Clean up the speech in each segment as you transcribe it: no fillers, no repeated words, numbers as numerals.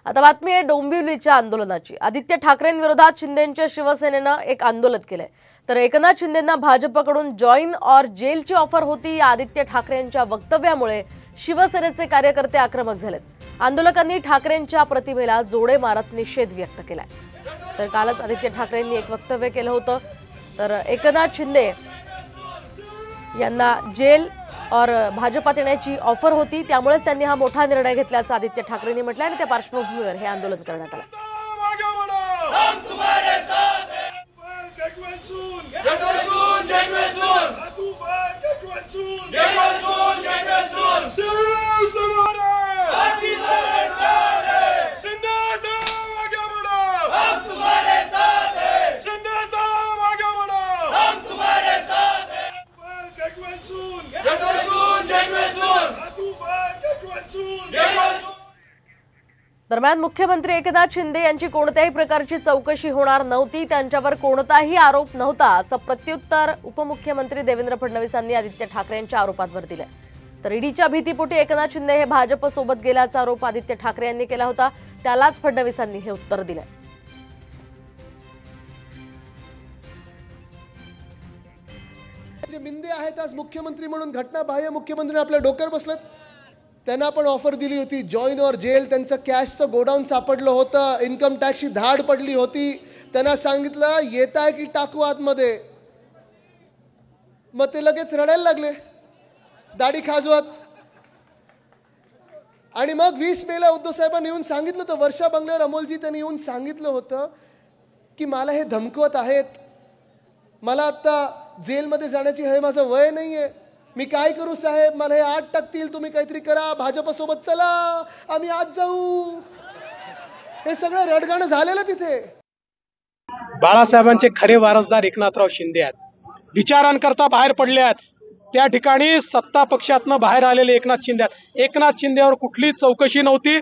आता बातमी आहे डोंबिवलीच्या आंदोलनाची। आदित्य ठाकरेंविरोधात शिंदेंच्या शिवसेनेनं एक आंदोलन केलंय। तर एकनाथ शिंदेंना भाजपकडून जॉइन और जेलची ऑफर होती। आदित्य ठाकरेंच्या वक्तव्यामुळे शिवसेनेचे कार्यकर्ते आक्रमक झालेत। आंदोलकांनी ठाकरेंच्या प्रतिमेला जोडे मारत निषेध व्यक्त केलाय। तर कालच आदित्य ठाकरेंनी एक वक्तव्य केलं होतं। तर एकनाथ शिंदे यांना जेल और भाजपात येण्याची ऑफर होती, त्यामुळेच त्यांनी हा मोठा निर्णय घेतल्याचं आदित्य ठाकरेंनी म्हटलं आणि त्या पार्श्वभूमीवर हे आंदोलन करण्यात आलं। दरम्यान मुख्यमंत्री एकनाथ शिंदे यांची कोणत्याही प्रकारची चौकशी होणार नव्हती, त्यांच्यावर कोणताही आरोप नव्हता असं प्रत्युत्तर उपमुख्यमंत्री देवेंद्र फडणवीस यांनी आदित्य ठाकरेंच्या आरोपांवर दिले। तर ईडीच्या भीतीपोटी एकनाथ शिंदे हे भाजप सोबत गेल्याचा आरोप आदित्य ठाकरे यांनी केला होता, त्यालाच फडणवीसांनी हे उत्तर दिले। जे मिंदे आहेत आज मुख्यमंत्री म्हणून घटनाबाह्य मुख्यमंत्री आपल्या डोक्यावर बसलेत। त्यांना पण ऑफर दिली होती जॉइन और जेल, त्यांचं कॅशचं गोडाऊन सापडलं होतं, इन्कम टॅक्सची धाड पडली होती। त्यांना सांगितलं येताय की टाकू आतमध्ये, मग ते लगेच रडायला लागले दाढी खाजवत। आणि मग 20 मेला उद्धव साहेबांनी येऊन सांगितलं होतं, वर्षा बंगल्यावर अमोलजी त्यांनी येऊन सांगितलं होतं की मला हे धमकवत आहेत, मला आता जेलमध्ये जाण्याची हे माझं वय नाहीये, मी काय करू साहेब, मला हे 8 टाकतील, तुम्ही काहीतरी करा, भाजपसोबत चला, आम्ही आज जाऊ। हे सगळं रडगाणं झालेलं तिथे। बाळासाहेबांचे खरे वारसदार एकनाथराव शिंदे आहेत, विचारांकरता बाहेर पडले आहेत। त्या ठिकाणी सत्ता पक्षातनं बाहेर आलेले एकनाथ शिंदे आहेत। एकनाथ शिंदेवर कुठली चौकशी नव्हती,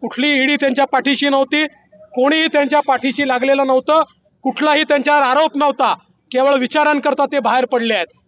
कुठली ईडी त्यांच्या पाठीशी नव्हती, कोणीही त्यांच्या पाठीशी लागलेलं नव्हतं, कुठलाही त्यांच्यावर आरोप नव्हता, केवळ विचारांकरता ते बाहेर पडले आहेत।